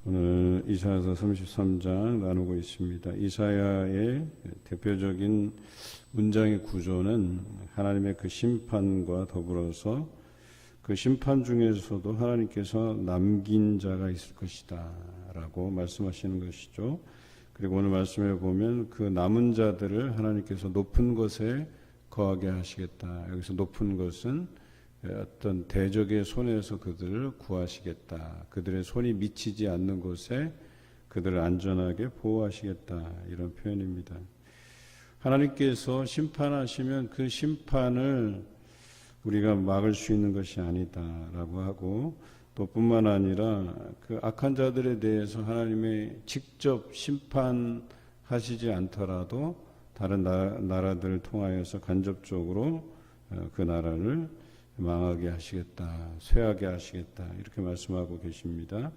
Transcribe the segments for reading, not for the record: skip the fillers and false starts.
오늘 이사야서 33장 나누고 있습니다. 이사야의 대표적인 문장의 구조는 하나님의 그 심판과 더불어서 그 심판 중에서도 하나님께서 남긴 자가 있을 것이다 라고 말씀하시는 것이죠. 그리고 오늘 말씀에 보면 그 남은 자들을 하나님께서 높은 곳에 거하게 하시겠다. 여기서 높은 것은 어떤 대적의 손에서 그들을 구하시겠다. 그들의 손이 미치지 않는 곳에 그들을 안전하게 보호하시겠다. 이런 표현입니다. 하나님께서 심판하시면 그 심판을 우리가 막을 수 있는 것이 아니다라고 하고, 또 뿐만 아니라 그 악한 자들에 대해서 하나님의 직접 심판하시지 않더라도 다른 나라들을 통하여서 간접적으로 그 나라를 망하게 하시겠다, 쇠하게 하시겠다, 이렇게 말씀하고 계십니다.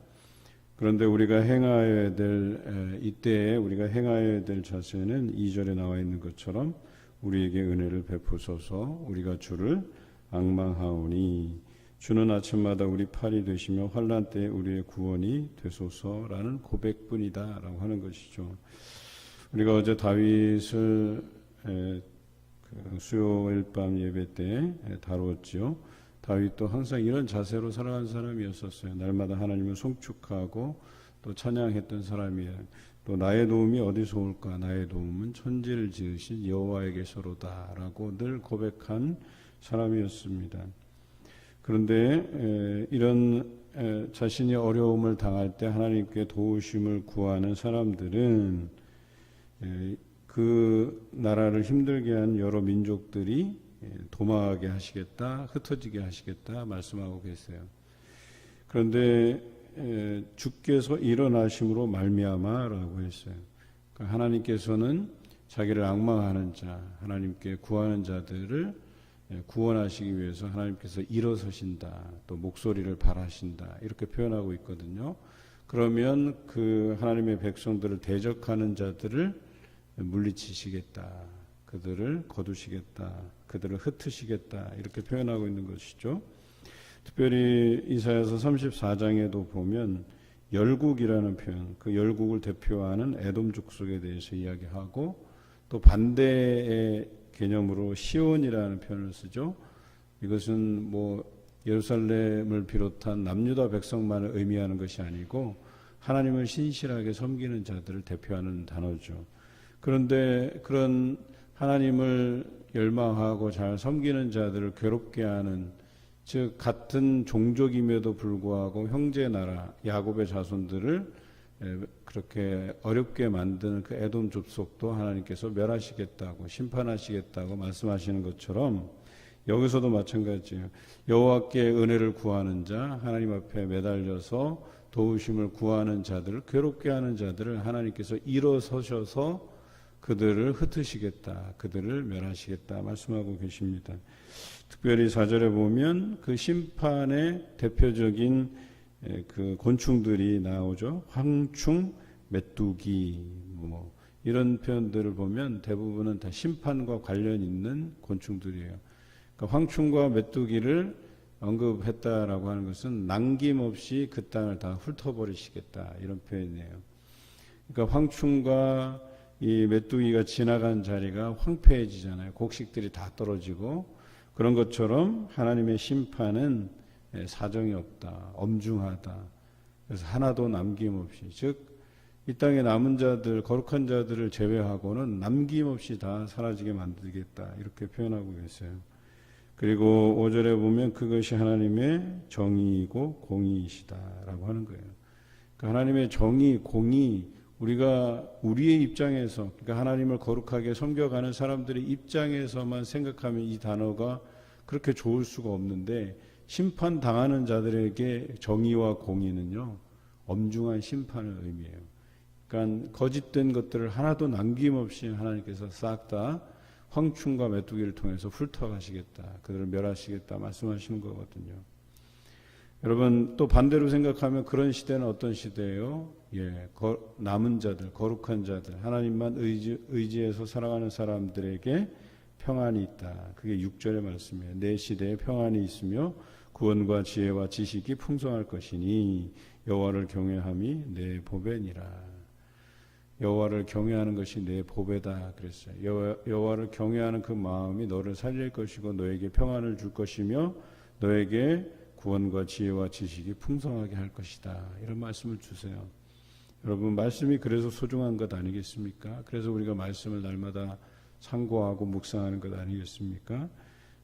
그런데 우리가 행하여야 될 이때에 우리가 행하여야 될 자세는 2절에 나와 있는 것처럼 우리에게 은혜를 베푸소서. 우리가 주를 앙망하오니 주는 아침마다 우리 팔이 되시며 환난 때에 우리의 구원이 되소서라는 고백뿐이다라고 하는 것이죠. 우리가 어제 다윗을 수요일 밤 예배 때 다루었지요. 다윗도 항상 이런 자세로 살아간 사람이었었어요. 날마다 하나님을 송축하고 또 찬양했던 사람이에요. 또 나의 도움이 어디서 올까? 나의 도움은 천지를 지으신 여호와에게서로다라고 늘 고백한 사람이었습니다. 그런데 이런 자신이 어려움을 당할 때 하나님께 도우심을 구하는 사람들은 그 나라를 힘들게 한 여러 민족들이 도망하게 하시겠다, 흩어지게 하시겠다 말씀하고 계세요. 그런데 주께서 일어나심으로 말미암아라고 했어요. 그러니까 하나님께서는 자기를 앙망하는 자, 하나님께 구하는 자들을 구원하시기 위해서 하나님께서 일어서신다, 또 목소리를 발하신다, 이렇게 표현하고 있거든요. 그러면 그 하나님의 백성들을 대적하는 자들을 물리치시겠다, 그들을 거두시겠다, 그들을 흩으시겠다, 이렇게 표현하고 있는 것이죠. 특별히 이사야서 34장에도 보면 열국이라는 표현, 그 열국을 대표하는 에돔 족속에 대해서 이야기하고, 또 반대의 개념으로 시온이라는 표현을 쓰죠. 이것은 예루살렘을 비롯한 남유다 백성만을 의미하는 것이 아니고 하나님을 신실하게 섬기는 자들을 대표하는 단어죠. 그런데 그런 하나님을 열망하고 잘 섬기는 자들을 괴롭게 하는, 즉 같은 종족임에도 불구하고 형제 나라 야곱의 자손들을 그렇게 어렵게 만드는 그 에돔 족속도 하나님께서 멸하시겠다고, 심판하시겠다고 말씀하시는 것처럼 여기서도 마찬가지예요. 여호와께 은혜를 구하는 자, 하나님 앞에 매달려서 도우심을 구하는 자들을, 괴롭게 하는 자들을 하나님께서 일어서셔서 그들을 흩으시겠다, 그들을 멸하시겠다 말씀하고 계십니다. 특별히 4절에 보면 그 심판의 대표적인 그 곤충들이 나오죠. 황충, 메뚜기, 이런 표현들을 보면 대부분은 다 심판과 관련 있는 곤충들이에요. 그러니까 황충과 메뚜기를 언급했다라고 하는 것은 남김없이 그 땅을 다 훑어버리시겠다, 이런 표현이에요. 그러니까 황충과 이 메뚜기가 지나간 자리가 황폐해지잖아요. 곡식들이 다 떨어지고, 그런 것처럼 하나님의 심판은 사정이 없다, 엄중하다. 그래서 하나도 남김없이, 즉 이 땅에 남은 자들, 거룩한 자들을 제외하고는 남김없이 다 사라지게 만들겠다, 이렇게 표현하고 계세요. 그리고 5절에 보면 그것이 하나님의 정의이고 공의이시다라고 하는 거예요. 그러니까 하나님의 정의, 공의, 우리가 우리의 입장에서, 그러니까 하나님을 거룩하게 섬겨가는 사람들의 입장에서만 생각하면 이 단어가 그렇게 좋을 수가 없는데, 심판당하는 자들에게 정의와 공의는요, 엄중한 심판을 의미해요. 그러니까 거짓된 것들을 하나도 남김없이 하나님께서 싹 다 황충과 메뚜기를 통해서 훑어가시겠다, 그들을 멸하시겠다 말씀하시는 거거든요. 여러분, 또 반대로 생각하면 그런 시대는 어떤 시대예요? 남은 자들, 거룩한 자들, 하나님만 의지해서 살아가는 사람들에게 평안이 있다. 그게 6절의 말씀이에요. 내 시대에 평안이 있으며 구원과 지혜와 지식이 풍성할 것이니 여호와를 경외함이 내 보배니라. 여호와를 경외하는 것이 내 보배다 그랬어요. 여호와를 경외하는 그 마음이 너를 살릴 것이고 너에게 평안을 줄 것이며 너에게 구원과 지혜와 지식이 풍성하게 할 것이다. 이런 말씀을 주세요. 여러분, 말씀이 그래서 소중한 것 아니겠습니까? 그래서 우리가 말씀을 날마다 상고하고 묵상하는 것 아니겠습니까?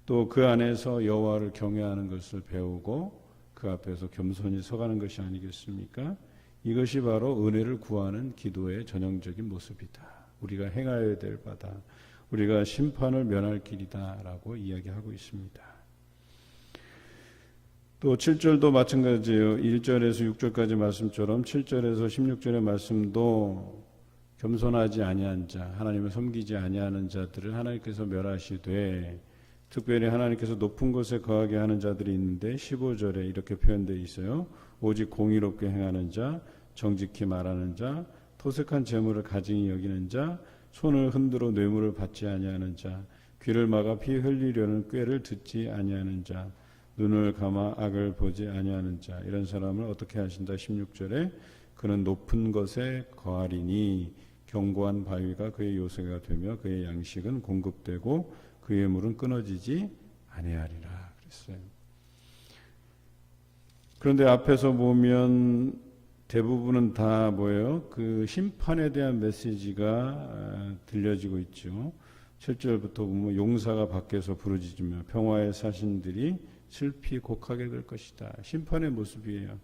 또 그 안에서 여호와를 경외하는 것을 배우고 그 앞에서 겸손히 서가는 것이 아니겠습니까? 이것이 바로 은혜를 구하는 기도의 전형적인 모습이다. 우리가 행하여야 될 바다. 우리가 심판을 면할 길이다 라고 이야기하고 있습니다. 또 7절도 마찬가지예요. 1절에서 6절까지 말씀처럼 7절에서 16절의 말씀도 겸손하지 아니한 자, 하나님을 섬기지 아니하는 자들을 하나님께서 멸하시되 특별히 하나님께서 높은 곳에 거하게 하는 자들이 있는데 15절에 이렇게 표현되어 있어요. 오직 공의롭게 행하는 자, 정직히 말하는 자, 토색한 재물을 가증히 여기는 자, 손을 흔들어 뇌물을 받지 아니하는 자, 귀를 막아 피 흘리려는 꾀를 듣지 아니하는 자, 눈을 감아 악을 보지 아니하는 자, 이런 사람을 어떻게 하신다? 16절에 그는 높은 것에 거하리니 견고한 바위가 그의 요새가 되며 그의 양식은 공급되고 그의 물은 끊어지지 아니하리라 그랬어요. 그런데 앞에서 보면 대부분은 다 뭐예요? 그 심판에 대한 메시지가 들려지고 있죠. 7절부터 보면 용사가 밖에서 부르짖으며 평화의 사신들이 슬피 곡하게 될 것이다. 심판의 모습이에요.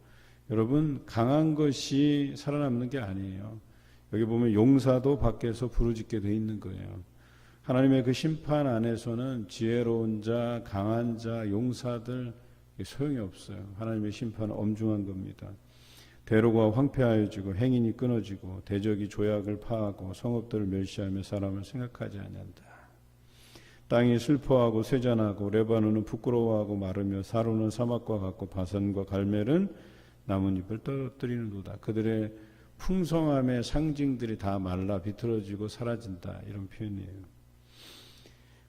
여러분, 강한 것이 살아남는 게 아니에요. 여기 보면 용사도 밖에서 부르짖게 돼 있는 거예요. 하나님의 그 심판 안에서는 지혜로운 자, 강한 자, 용사들 소용이 없어요. 하나님의 심판은 엄중한 겁니다. 대로가 황폐하여지고 행인이 끊어지고 대적이 조약을 파하고 성읍들을 멸시하며 사람을 생각하지 아니한다. 땅이 슬퍼하고 쇠잔하고 레바논은 부끄러워하고 마르며 사로는 사막과 같고 바산과 갈멜은 나뭇잎을 떨어뜨리는도다. 그들의 풍성함의 상징들이 다 말라 비틀어지고 사라진다. 이런 표현이에요.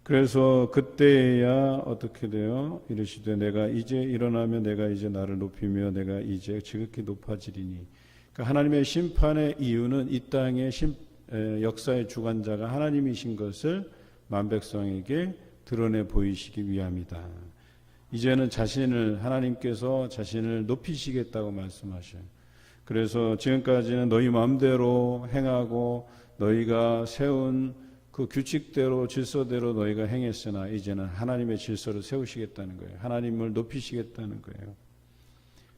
그래서 그때야 어떻게 돼요? 이르시되 내가 이제 일어나며 내가 이제 나를 높이며 내가 이제 지극히 높아지리니. 그러니까 하나님의 심판의 이유는 이 땅의 역사의 주관자가 하나님이신 것을 만백성에게 드러내 보이시기 위함이다. 이제는 하나님께서 자신을 높이시겠다고 말씀하셔요. 그래서 지금까지는 너희 마음대로 행하고 너희가 세운 그 규칙대로 질서대로 너희가 행했으나 이제는 하나님의 질서를 세우시겠다는 거예요. 하나님을 높이시겠다는 거예요.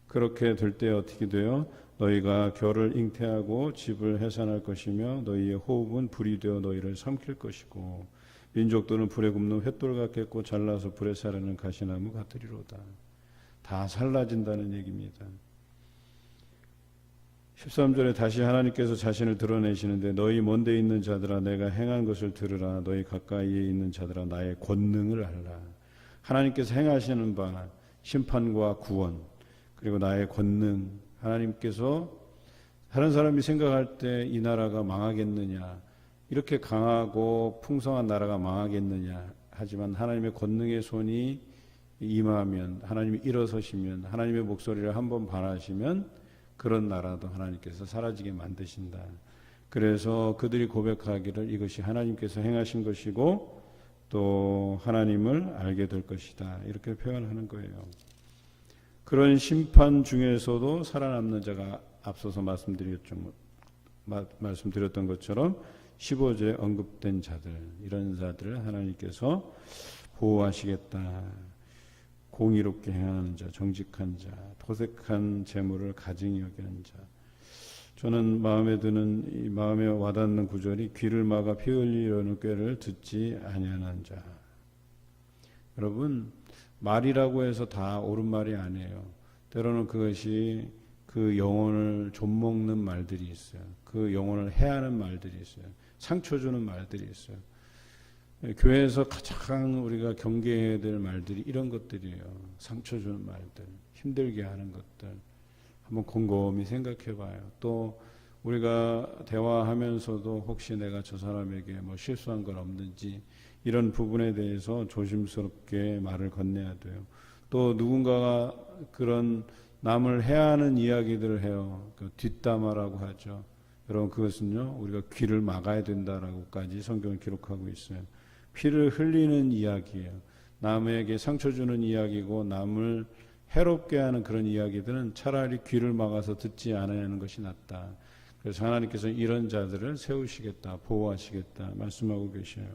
그렇게 될 때 어떻게 돼요? 너희가 결을 잉태하고 집을 해산할 것이며 너희의 호흡은 불이 되어 너희를 삼킬 것이고 민족들은 불에 굽는 횃돌 같겠고 잘라서 불에 사르는 가시나무 같으리로다. 다 살라진다는 얘기입니다. 13절에 다시 하나님께서 자신을 드러내시는데 너희 먼데 있는 자들아 내가 행한 것을 들으라. 너희 가까이에 있는 자들아 나의 권능을 알라. 하나님께서 행하시는 바 심판과 구원 그리고 나의 권능, 하나님께서 다른 사람이 생각할 때 이 나라가 망하겠느냐, 이렇게 강하고 풍성한 나라가 망하겠느냐, 하지만 하나님의 권능의 손이 임하면, 하나님이 일어서시면, 하나님의 목소리를 한번 반하시면 그런 나라도 하나님께서 사라지게 만드신다. 그래서 그들이 고백하기를 이것이 하나님께서 행하신 것이고 또 하나님을 알게 될 것이다. 이렇게 표현하는 거예요. 그런 심판 중에서도 살아남는 자가 앞서서 말씀드렸던 것처럼 15절에 언급된 자들, 이런 자들을 하나님께서 보호하시겠다. 공의롭게 행하는 자, 정직한 자, 토색한 재물을 가증히 여기는 자. 저는 마음에 와닿는 구절이 귀를 막아 피 흘리려는 꾀를 듣지 아니하는 자. 여러분, 말이라고 해서 다 옳은 말이 아니에요. 때로는 그것이 그 영혼을 좀먹는 말들이 있어요. 그 영혼을 해하는 말들이 있어요. 상처 주는 말들이 있어요. 교회에서 가장 우리가 경계해야 될 말들이 이런 것들이에요. 상처 주는 말들, 힘들게 하는 것들. 한번 곰곰이 생각해 봐요. 또 우리가 대화하면서도 혹시 내가 저 사람에게 뭐 실수한 건 없는지 이런 부분에 대해서 조심스럽게 말을 건네야 돼요. 또 누군가가 그런 남을 해하는 이야기들을 해요. 그 뒷담화라고 하죠. 여러분 그것은요 우리가 귀를 막아야 된다라고까지 성경을 기록하고 있어요. 피를 흘리는 이야기예요. 남에게 상처 주는 이야기고 남을 해롭게 하는 그런 이야기들은 차라리 귀를 막아서 듣지 않아야하는 것이 낫다. 그래서 하나님께서 이런 자들을 세우시겠다, 보호하시겠다 말씀하고 계셔요.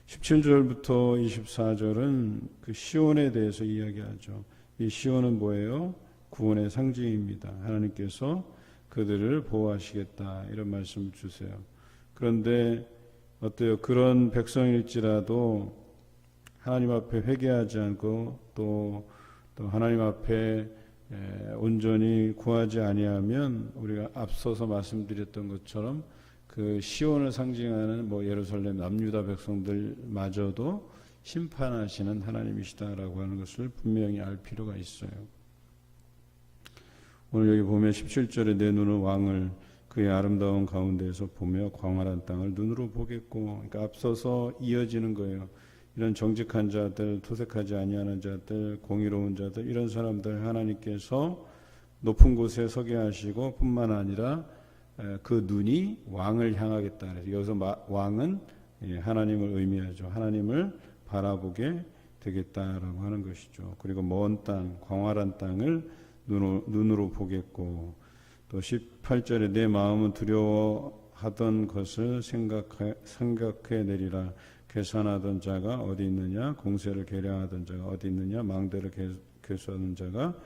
17절부터 24절은 그 시온에 대해서 이야기하죠. 이 시온은 뭐예요? 구원의 상징입니다. 하나님께서 그들을 보호하시겠다 이런 말씀 주세요. 그런데 어때요? 그런 백성일지라도 하나님 앞에 회개하지 않고 또 하나님 앞에 온전히 구하지 아니하면 우리가 앞서서 말씀드렸던 것처럼 그 시온을 상징하는 예루살렘 남유다 백성들마저도 심판하시는 하나님이시다라고 하는 것을 분명히 알 필요가 있어요. 오늘 여기 보면 17절에 내 눈은 왕을 그의 아름다운 가운데에서 보며 광활한 땅을 눈으로 보겠고, 그러니까 앞서서 이어지는 거예요. 이런 정직한 자들, 토색하지 아니하는 자들, 공의로운 자들, 이런 사람들 하나님께서 높은 곳에 서게 하시고 뿐만 아니라 그 눈이 왕을 향하겠다. 그래서 여기서 왕은 하나님을 의미하죠. 하나님을 바라보게 되겠다라고 하는 것이죠. 그리고 먼 땅, 광활한 땅을 눈으로 보겠고, 또 18절에 내 마음은 두려워하던 것을 생각해 내리라. 계산하던 자가 어디 있느냐? 공세를 계량하던 자가 어디 있느냐? 망대를 계수하는 자가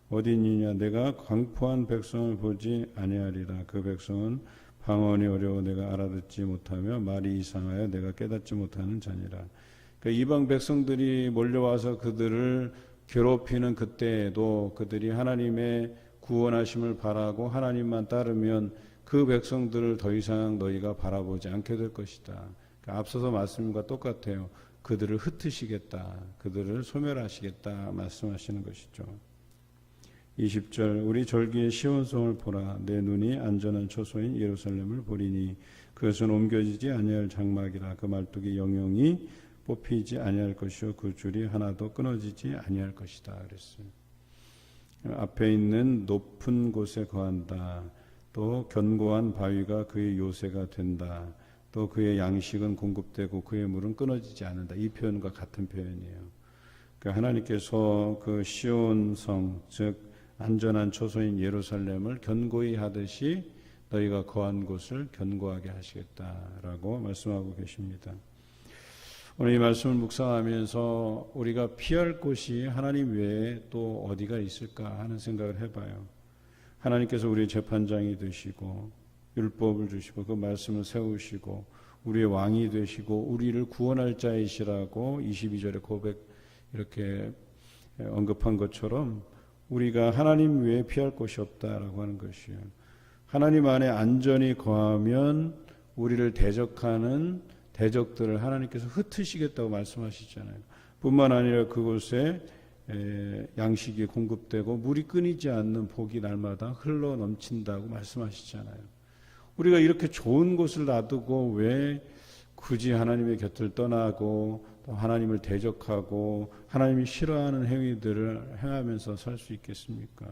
어디 있느냐? 내가 광포한 백성을 보지 아니하리라. 그 백성은 방언이 어려워 내가 알아듣지 못하며 말이 이상하여 내가 깨닫지 못하는 자니라. 그러니까 이방 백성들이 몰려와서 그들을 괴롭히는 그때에도 그들이 하나님의 구원하심을 바라고 하나님만 따르면 그 백성들을 더 이상 너희가 바라보지 않게 될 것이다. 그러니까 앞서서 말씀과 똑같아요. 그들을 흩으시겠다. 그들을 소멸하시겠다 말씀하시는 것이죠. 20절 우리 절기의 시온성을 보라. 내 눈이 안전한 초소인 예루살렘을 보리니 그것은 옮겨지지 아니할 장막이라. 그 말뚝이 영영이 뽑히지 아니할 것이요 그 줄이 하나도 끊어지지 아니할 것이다 그랬어요. 앞에 있는 높은 곳에 거한다. 또 견고한 바위가 그의 요새가 된다. 또 그의 양식은 공급되고 그의 물은 끊어지지 않는다. 이 표현과 같은 표현이에요. 그러니까 하나님께서 그 시온성 즉 안전한 초소인 예루살렘을 견고히 하듯이 너희가 거한 곳을 견고하게 하시겠다라고 말씀하고 계십니다. 오늘 이 말씀을 묵상하면서 우리가 피할 곳이 하나님 외에 또 어디가 있을까 하는 생각을 해봐요. 하나님께서 우리의 재판장이 되시고 율법을 주시고 그 말씀을 세우시고 우리의 왕이 되시고 우리를 구원할 자이시라고 22절의 고백 이렇게 언급한 것처럼 우리가 하나님 외에 피할 곳이 없다라고 하는 것이에요. 하나님 안에 안전히 거하면 우리를 대적하는 대적들을 하나님께서 흩으시겠다고 말씀하시잖아요. 뿐만 아니라 그곳에 양식이 공급되고 물이 끊이지 않는 복이 날마다 흘러 넘친다고 말씀하시잖아요. 우리가 이렇게 좋은 곳을 놔두고 왜 굳이 하나님의 곁을 떠나고 또 하나님을 대적하고 하나님이 싫어하는 행위들을 행하면서 살 수 있겠습니까?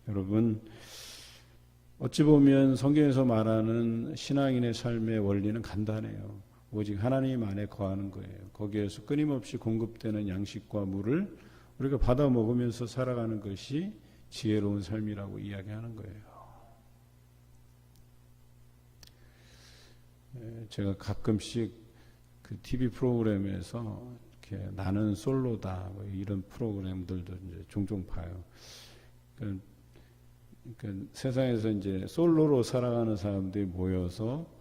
여러분, 어찌 보면 성경에서 말하는 신앙인의 삶의 원리는 간단해요. 오직 하나님 안에 거하는 거예요. 거기에서 끊임없이 공급되는 양식과 물을 우리가 받아 먹으면서 살아가는 것이 지혜로운 삶이라고 이야기하는 거예요. 제가 가끔씩 그 TV 프로그램에서 이렇게 나는 솔로다 뭐 이런 프로그램들도 이제 종종 봐요. 그러니까 세상에서 이제 솔로로 살아가는 사람들이 모여서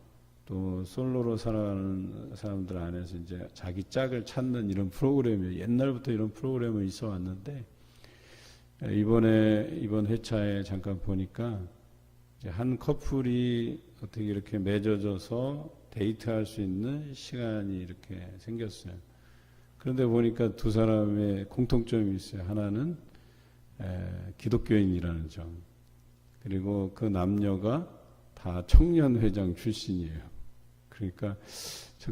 또 솔로로 살아가는 사람들 안에서 이제 자기 짝을 찾는 이런 프로그램이 옛날부터 이런 프로그램은 있어 왔는데 이번 회차에 잠깐 보니까 이제 한 커플이 어떻게 이렇게 맺어져서 데이트할 수 있는 시간이 이렇게 생겼어요. 그런데 보니까 두 사람의 공통점이 있어요. 하나는 기독교인이라는 점. 그리고 그 남녀가 다 청년회장 출신이에요. 그러니까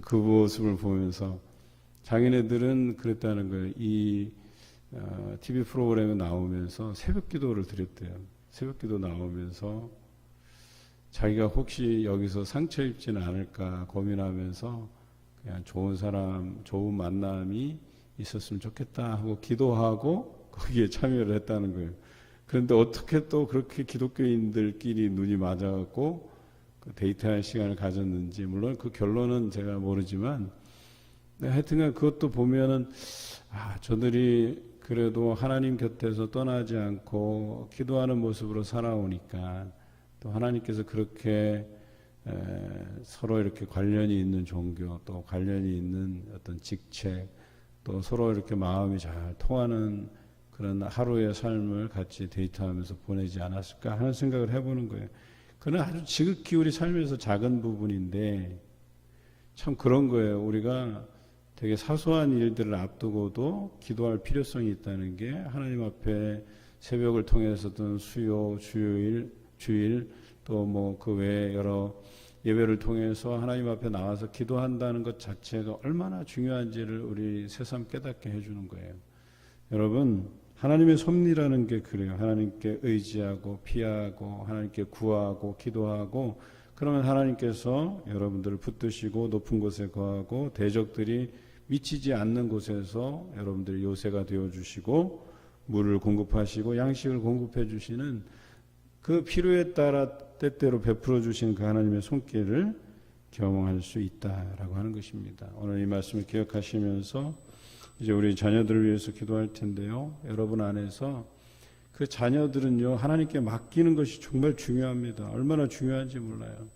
그 모습을 보면서 자기네들은 그랬다는 거예요. 이 TV 프로그램에 나오면서 새벽 기도를 드렸대요. 새벽 기도 나오면서 자기가 혹시 여기서 상처 입지는 않을까 고민하면서 그냥 좋은 사람, 좋은 만남이 있었으면 좋겠다 하고 기도하고 거기에 참여를 했다는 거예요. 그런데 어떻게 또 그렇게 기독교인들끼리 눈이 맞아갖고 데이트할 시간을 가졌는지, 물론 그 결론은 제가 모르지만, 하여튼간 그것도 보면은, 저들이 그래도 하나님 곁에서 떠나지 않고 기도하는 모습으로 살아오니까 또 하나님께서 그렇게 서로 이렇게 관련이 있는 종교, 또 관련이 있는 어떤 직책, 또 서로 이렇게 마음이 잘 통하는 그런 하루의 삶을 같이 데이트하면서 보내지 않았을까 하는 생각을 해보는 거예요. 그는 아주 지극히 우리 삶에서 작은 부분인데 참 그런 거예요. 우리가 되게 사소한 일들을 앞두고도 기도할 필요성이 있다는 게 하나님 앞에 새벽을 통해서든 수요, 주일 또 뭐 그 외에 여러 예배를 통해서 하나님 앞에 나와서 기도한다는 것 자체가 얼마나 중요한지를 우리 새삼 깨닫게 해주는 거예요. 여러분, 하나님의 섭리라는 게 그래요. 하나님께 의지하고 피하고 하나님께 구하고 기도하고, 그러면 하나님께서 여러분들을 붙드시고 높은 곳에 거하고 대적들이 미치지 않는 곳에서 여러분들이 요새가 되어주시고 물을 공급하시고 양식을 공급해 주시는 그 필요에 따라 때때로 베풀어 주신 그 하나님의 손길을 경험할 수 있다라고 하는 것입니다. 오늘 이 말씀을 기억하시면서 이제 우리 자녀들을 위해서 기도할 텐데요. 여러분 안에서 그 자녀들은요, 하나님께 맡기는 것이 정말 중요합니다. 얼마나 중요한지 몰라요.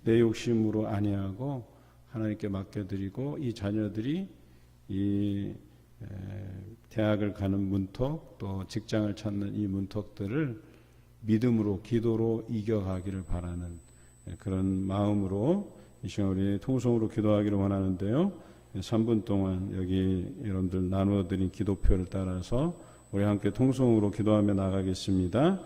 내 욕심으로 아니하고 하나님께 맡겨드리고, 이 자녀들이 이 대학을 가는 문턱, 또 직장을 찾는 이 문턱들을 믿음으로, 기도로 이겨가기를 바라는 그런 마음으로 이 시간 우리 통성으로 기도하기를 원하는데요. 3분 동안 여기 여러분들 나누어드린 기도표를 따라서 우리 함께 통성으로 기도하며 나가겠습니다.